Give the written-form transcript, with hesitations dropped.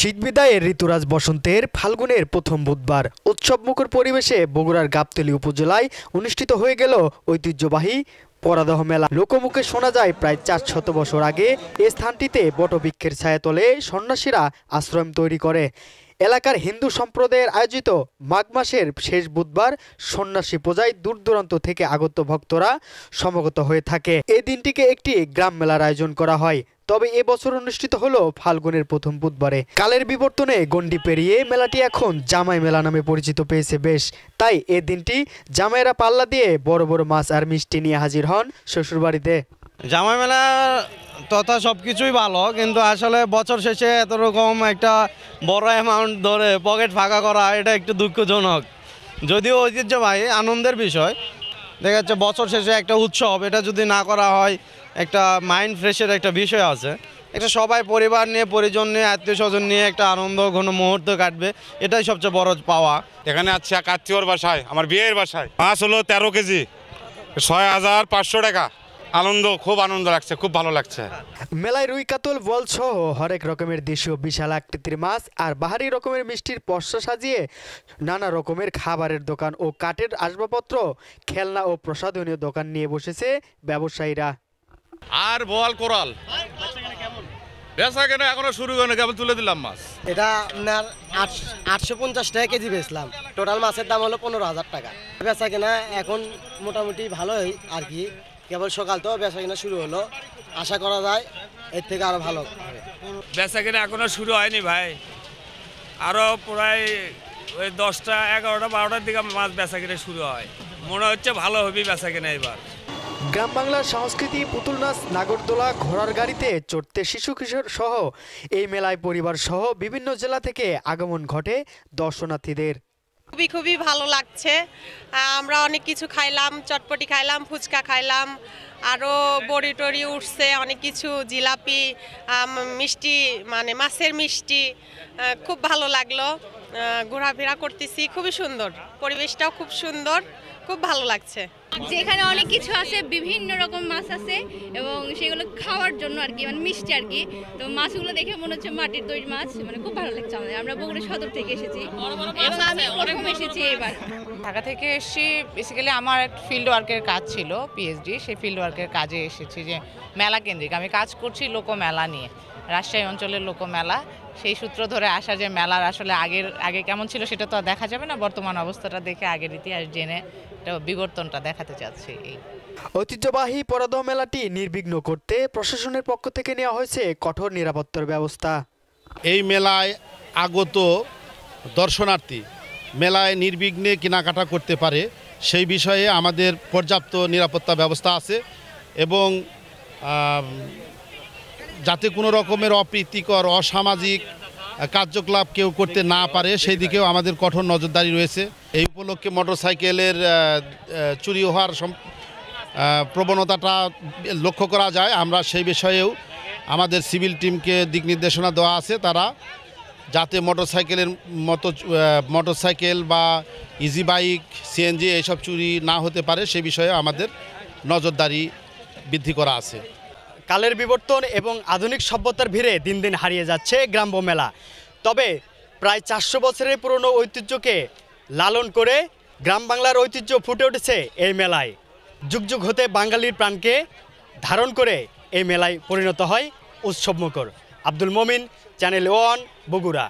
শীত বিদায়ের ঋতুরাজ বসন্তের ফাল্গুনের প্রথম বুধবার উৎসবমুখর পরিবেশে বগুড়ার গাবতলী উপজেলায় অনুষ্ঠিত হয়ে গেল ঐতিহ্যবাহী পরাদহ মেলা। লোকমুখে শোনা যায় প্রায় 400 বছর আগে এই স্থানটিতে বটবৃক্ষের ছায়াতলে সন্ন্যাসীরা আশ্রম তৈরি করে। এলাকার হিন্দু সম্প্রদায়ের আয়োজিত মাঘ মাসের শেষ বুধবার সন্ন্যাসী পূজায় দূর দূরান্ত থেকে আগত ভক্তরা সমবেত হয়ে থাকে। এই দিনটিকে একটি গ্রাম মেলার আয়োজন করা হয়। তবে এবছর অনুষ্ঠিত হলো ফাল্গুনের প্রথম বুধবারে। কালের বিবর্তনে গণ্ডি পেরিয়ে মেলাটি এখন জামাই মেলা নামে পরিচিত পেয়েছে বেশ। তাই এই দিনটি জামাইরা পাল্লা দিয়ে বড় বড় মাছ আর মিষ্টি নিয়ে হাজির হন শ্বশুরবাড়িতে। জামাই মেলা তথা সব কিছুই ভালো, কিন্তু আসলে বছর শেষে এত রকম একটা বড় অ্যামাউন্ট ধরে পকেট ফাঁকা করা এটা একটু দুঃখজনক। যদিও ঐতিহ্যবাহী আনন্দের বিষয়, দেখা যাচ্ছে বছর শেষে একটা উৎসব, এটা যদি না করা হয় একটা মাইন্ড ফ্রেশের একটা বিষয় আছে। একটা সবাই পরিবার নিয়ে, পরিজন নিয়ে, আত্মীয় স্বজন নিয়ে একটা আনন্দ ঘন মুহূর্ত কাটবে, এটাই সবচেয়ে বড় পাওয়া। এখানে আচ্ছা কার্তিকর বাসায়, আমার বিয়ের বাসায় মাছ হলো 13 কেজি, 6500 টাকা। খুব আনন্দ লাগছে, খুব ভালো লাগছে। মেলায় রুই, কাতল, বোয়াল সহ হরেক রকমের দেশীয় বিশাল আকৃতির মাছ আর বাহারি রকমের মিষ্টির পসরা সাজিয়ে নানা রকমের খাবারের দোকান ও কাঠের আসবাবপত্র, খেলনা ও প্রসাধনীয় দোকান নিয়ে বসেছে ব্যবসায়ীরা। আর বোয়াল কোরাল বেচা কেনা এখনো শুরু করে কেবল তুলে দিলাম মাছ। এটা আপনার 850 টাকা কেজি বেচলাম। টোটাল মাছের দাম হলো 15,000 টাকা। বেচা কেনা এখন মোটামুটি ভালোই আর কি, কেবল সকাল তো বেচা কেনা শুরু হলো, আশা করা যায় এর থেকে আরো ভালো হবে। বেচা কেনা এখনো শুরু হয়নি ভাই, আরো প্রায় ওই 10টা 11টা 12টার দিকে মাছ বেচা কেনা শুরু হয়। মনে হচ্ছে ভালো হবে বেচা কেনা এবার। গ্রাম বাংলার সংস্কৃতি, পুতুল নাচ, নাগরদোলা, ঘোড়ার গাড়িতে চড়তে শিশু কিশোর সহ এই মেলায় পরিবার সহ বিভিন্ন জেলা থেকে আগমন ঘটে দর্শনার্থীদের। খুবই ভালো লাগছে। আমরা অনেক কিছু খাইলাম, চটপটি খাইলাম, ফুচকা খাইলাম, আরও বড়ি টড়ি উঠছে, অনেক কিছু জিলাপি, মিষ্টি মানে মাছের মিষ্টি, খুব ভালো লাগলো। ঘোরাফেরা করতেছি, খুবই সুন্দর, পরিবেশটাও খুব সুন্দর, খুব ভালো লাগছে। যেখানে অনেক কিছু আছে, বিভিন্ন রকম মাছ আছে এবং সেগুলো খাওয়ার জন্য আর কি, মানে মিষ্টি আর কি। তো মাছগুলো দেখে মনে হচ্ছে মাটির তৈরি মাছ, মানে খুব ভালো লাগছে আমাদের। আমরা বগুড়া সদর থেকে এসেছি এবং আমি প্রথম এসেছি এবার। ঢাকা থেকে এসেছি, বেসিক্যালি আমার এক ফিল্ড ওয়ার্কের কাজ ছিল, পিএইচডি, সেই ফিল্ড ওয়ার্কের কাজে এসেছি। যে মেলা কেন্দ্রিক আমি কাজ করছি লোকমেলা নিয়ে, রাজশাহী অঞ্চলের লোকমেলা। সেই সূত্র ধরে আসা যে মেলার আসলে আগে কেমন ছিল সেটা তো আর দেখা যাবে না, বর্তমান অবস্থাটা দেখে আগের ইতিহাস জেনে বিবর্তনটা দেখাতে চাচ্ছি। এই ঐতিহ্যবাহী পরাদহ মেলাটি নির্বিঘ্ন করতে প্রশাসনের পক্ষ থেকে নেওয়া হয়েছে কঠোর নিরাপত্তার ব্যবস্থা। এই মেলায় আগত দর্শনার্থী মেলায় নির্বিঘ্নে কেনাকাটা করতে পারে সেই বিষয়ে আমাদের পর্যাপ্ত নিরাপত্তা ব্যবস্থা আছে এবং যাতে কোনো রকমের অপ্রীতিকর অসামাজিক কার্যকলাপ কেউ করতে না পারে সেই দিকেও আমাদের কঠোর নজরদারি রয়েছে। এই উপলক্ষে মোটরসাইকেলের চুরি হওয়ার প্রবণতাটা লক্ষ্য করা যায়। আমরা সেই বিষয়েও আমাদের সিভিল টিমকে দিক নির্দেশনা দেওয়া আছে, তারা যাতে মোটরসাইকেল বা ইজি বাইক, সিএনজি এইসব চুরি না হতে পারে সে বিষয়ে আমাদের নজরদারি বৃদ্ধি করা আছে। কালের বিবর্তন এবং আধুনিক সভ্যতার ভিড়ে দিন দিন হারিয়ে যাচ্ছে গ্রাম্য মেলা। তবে প্রায় 400 বছরের পুরনো ঐতিহ্যকে লালন করে গ্রাম বাংলার ঐতিহ্য ফুটে উঠেছে এই মেলায়। যুগ যুগ হতে বাঙালির প্রাণকে ধারণ করে এই মেলায় পরিণত হয় উৎসবমুখর। আব্দুল মমিন, চ্যানেল 1, বগুড়া।